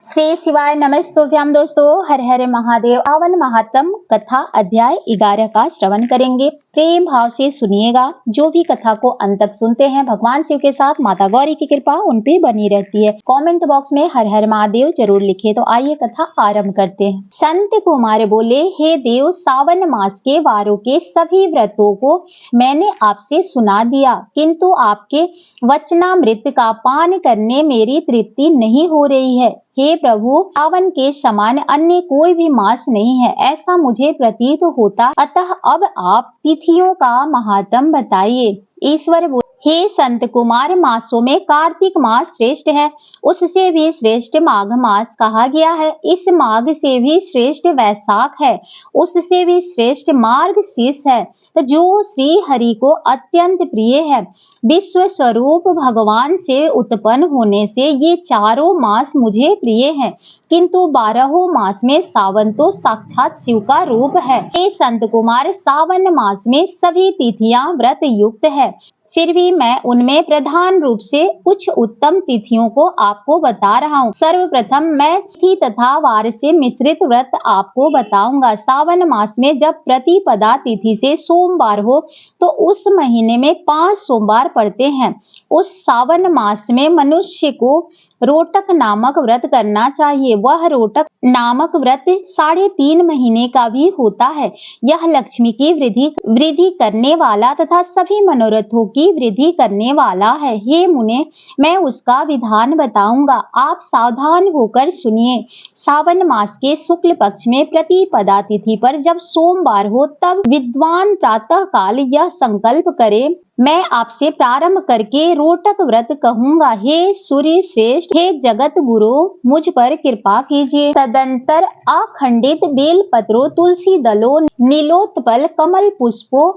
श्री शिवाय नमस्तुभ्यम। दोस्तों, हर हर महादेव। पावन महात्म कथा अध्याय 11 का श्रवण करेंगे। प्रेम भाव से सुनिएगा। जो भी कथा को अंत तक सुनते हैं, भगवान शिव के साथ माता गौरी की कृपा उन पे बनी रहती है। कमेंट बॉक्स में हर हर महादेव जरूर लिखे। तो आइए कथा आरंभ करते हैं। संत कुमार बोले, हे देव, सावन मास के वारों के सभी व्रतों को मैंने आपसे सुना दिया, किंतु आपके वचनामृत का पान करने मेरी तृप्ति नहीं हो रही है। हे प्रभु, सावन के समान अन्य कोई भी मास नहीं है, ऐसा मुझे प्रतीत होता, अतः अब आप तिथियों का महात्म बताइए। ईश्वर बोले, हे संत कुमार, मासों में कार्तिक मास श्रेष्ठ है, उससे भी श्रेष्ठ माघ मास कहा गया है। इस माघ से भी श्रेष्ठ वैशाख है, उससे भी श्रेष्ठ मार्गशीर्ष है, तो जो श्री हरि को अत्यंत प्रिय है। विश्व स्वरूप भगवान से उत्पन्न होने से ये चारों मास मुझे प्रिय हैं, किंतु 12 मास में सावन तो साक्षात शिव का रूप है। हे संत कुमार, सावन मास में सभी तिथियां व्रत युक्त है, फिर भी मैं उनमें प्रधान रूप से कुछ उत्तम तिथियों को आपको बता रहा हूँ। सर्वप्रथम मैं तिथि तथा वार से मिश्रित व्रत आपको बताऊंगा। सावन मास में जब प्रतिपदा तिथि से सोमवार हो तो उस महीने में 5 सोमवार पड़ते हैं। उस सावन मास में मनुष्य को रोटक नामक व्रत करना चाहिए। वह रोटक नामक व्रत 3.5 महीने का भी होता है। यह लक्ष्मी की वृद्धि करने वाला तथा सभी मनोरथों की वृद्धि करने वाला है। हे मुने, मैं उसका विधान बताऊंगा, आप सावधान होकर सुनिए। सावन मास के शुक्ल पक्ष में प्रतिपदा तिथि पर जब सोमवार हो, तब विद्वान प्रातः काल यह संकल्प करे, मैं आपसे प्रारंभ करके रोटक व्रत कहूंगा। हे सूर्य श्रेष्ठ, हे जगत गुरु, मुझ पर कृपा कीजिए। तदंतर अखंडित बेल पत्रों, तुलसी दलों, नीलोत्पल कमल पुष्पों,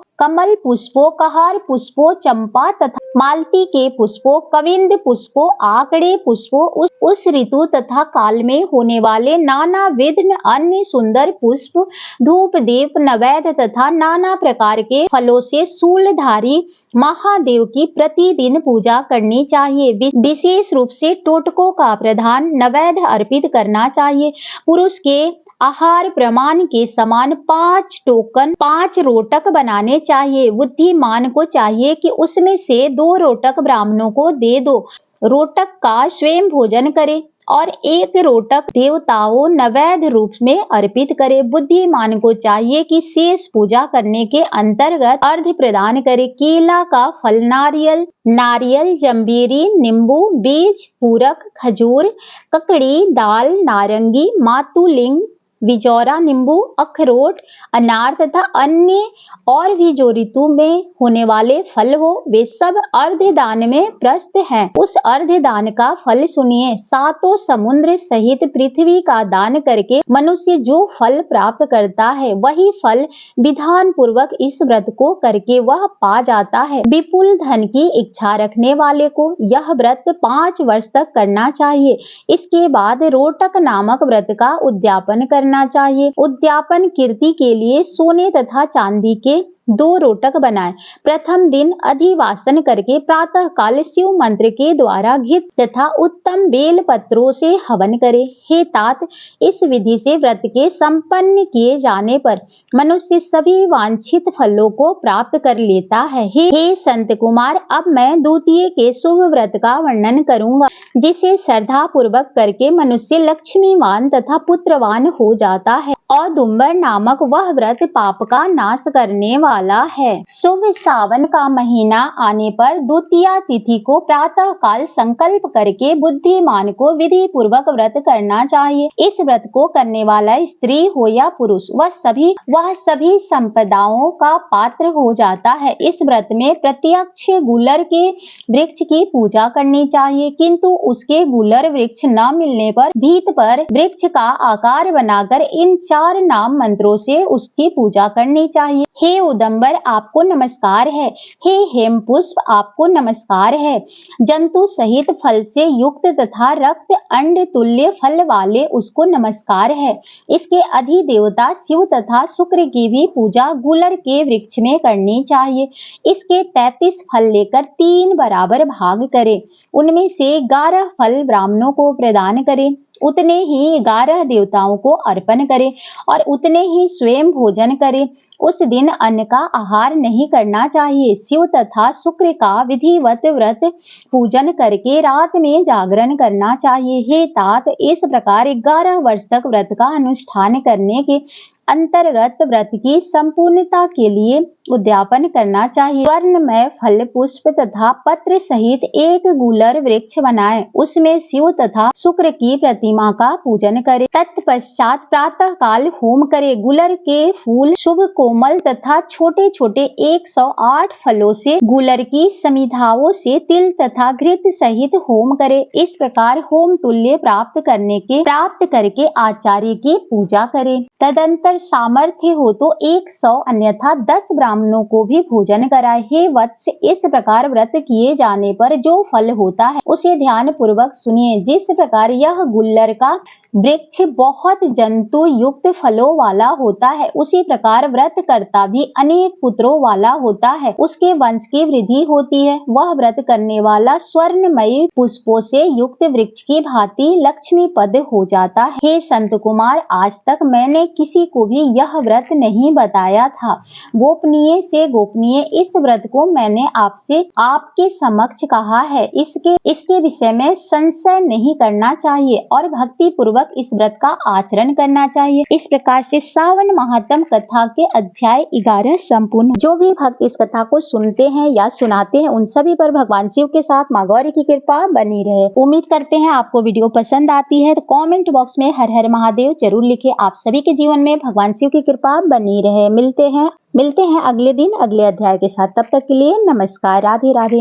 कहार पुष्पों, चंपा तथा मालती के पुष्पों, कविंद पुष्पों, आकड़े पुष्पों, उस ऋतु तथा काल में होने वाले नाना विध अन्य सुंदर पुष्प, धूप दीप नैवेद्य तथा नाना प्रकार के फलों से शूलधारी महादेव की प्रतिदिन पूजा करनी चाहिए। विशेष रूप से टोटकों का प्रधान नैवेद्य अर्पित करना चाहिए। पुरुष के आहार प्रमाण के समान 5 रोटक बनाने चाहिए। बुद्धिमान को चाहिए कि उसमें से 2 रोटक ब्राह्मणों को दे दो। रोटक का स्वयं भोजन करे और 1 रोटक देवताओं नैवेद्य रूप में अर्पित करे। बुद्धिमान को चाहिए कि शेष पूजा करने के अंतर्गत अर्घ्य प्रदान करे। केला का फल, नारियल, जम्बीरी, नींबू, बीज, पूरक, खजूर, ककड़ी, दाल, नारंगी, मातुलिंग, बिजौरा, नींबू, अखरोट, अनार तथा अन्य और भी जो ऋतु में होने वाले फल हो, वे सब अर्घ्य दान में प्रस्त हैं। उस अर्घ्य दान का फल सुनिए। 7 समुद्र सहित पृथ्वी का दान करके मनुष्य जो फल प्राप्त करता है, वही फल विधान पूर्वक इस व्रत को करके वह पा जाता है। विपुल धन की इच्छा रखने वाले को यह व्रत 5 वर्ष तक करना चाहिए। इसके बाद रोटक नामक व्रत का उद्यापन करना चाहिए। उद्यापन कीर्ति के लिए सोने तथा चांदी के 2 रोटक बनाए। प्रथम दिन अधिवासन करके प्रातः काल शिव मंत्र के द्वारा घृत तथा उत्तम बेल पत्रों से हवन करे। हे तात, इस विधि से व्रत के संपन्न किए जाने पर मनुष्य सभी वांछित फलों को प्राप्त कर लेता है। हे संत कुमार, अब मैं द्वितीय के शुभ व्रत का वर्णन करूंगा, जिसे श्रद्धा पूर्वक करके मनुष्य लक्ष्मीवान तथा पुत्रवान हो जाता है। औदुंबर नामक वह व्रत पाप का नाश करने वाला है। शुभ सावन का महीना आने पर द्वितीया तिथि को प्रातः काल संकल्प करके बुद्धिमान को विधि पूर्वक व्रत करना चाहिए। इस व्रत को करने वाला स्त्री हो या पुरुष, वह सभी संपदाओं का पात्र हो जाता है। इस व्रत में प्रत्यक्ष गुलर के वृक्ष की पूजा करनी चाहिए, किंतु उसके गुलर वृक्ष न मिलने पर भीत पर वृक्ष का आकार बनाकर इन 4 नाम मंत्रों से उसकी पूजा करनी चाहिए। हे उदंबर, आपको नमस्कार है। हे हेमपुष्प, आपको नमस्कार है। जंतु सहित फल से युक्त तथा रक्त अंड तुल्य फल वाले उसको नमस्कार है। इसके अधिदेवता शिव तथा शुक्र की भी पूजा गुलर के वृक्ष में करनी चाहिए। इसके 33 फल लेकर 3 बराबर भाग करें। उनमें से 11 फल ब्राह्मणों को प्रदान करें। उतने ही 11 देवताओं को अर्पण करें और उतने ही स्वयं भोजन करें। उस दिन अन्न का आहार नहीं करना चाहिए। शिव तथा शुक्र का विधिवत व्रत पूजन करके रात में जागरण करना चाहिए। हे तात, इस प्रकार 11 वर्ष तक व्रत का अनुष्ठान करने के अंतर्गत व्रत की संपूर्णता के लिए उद्यापन करना चाहिए। स्वर्णमय फल, पुष्प तथा पत्र सहित एक गूलर वृक्ष बनाएं। उसमें शिव तथा शुक्र की प्रतिमा का पूजन करें। तत्पश्चात प्रातः काल होम करें। गूलर के फूल शुभ, कोमल तथा छोटे छोटे 108 फलों से गूलर की समिधाओं से तिल तथा घृत सहित होम करें। इस प्रकार होम तुल्य प्राप्त करके आचार्य की पूजा करें। तदंतर सामर्थ्य हो तो 100 अन्यथा 10 ब्राह्मणों को भी भोजन कराए। हे वत्स, इस प्रकार व्रत किए जाने पर जो फल होता है उसे ध्यान पूर्वक सुनिए। जिस प्रकार यह गुल्लर का वृक्ष बहुत जंतु युक्त फलों वाला होता है, उसी प्रकार व्रत करता भी अनेक पुत्रों वाला होता है। उसके वंश की वृद्धि होती है। वह व्रत करने वाला स्वर्णमयी पुष्पों से युक्त वृक्ष की भांति लक्ष्मी पद हो जाता है। हे संत कुमार, आज तक मैंने किसी को भी यह व्रत नहीं बताया था। गोपनीय से गोपनीय इस व्रत को मैंने आपके समक्ष कहा है। इसके विषय में संशय नहीं करना चाहिए और भक्ति पूर्वक इस व्रत का आचरण करना चाहिए। इस प्रकार से सावन महात्म कथा के अध्याय 11 संपूर्ण। जो भी भक्त इस कथा को सुनते हैं या सुनाते हैं, उन सभी पर भगवान शिव के साथ मां गौरी की कृपा बनी रहे। उम्मीद करते हैं आपको वीडियो पसंद आती है, तो कमेंट बॉक्स में हर हर महादेव जरूर लिखे। आप सभी के जीवन में भगवान शिव की कृपा बनी रहे। मिलते हैं अगले दिन अगले अध्याय के साथ। तब तक के लिए नमस्कार, राधे राधे।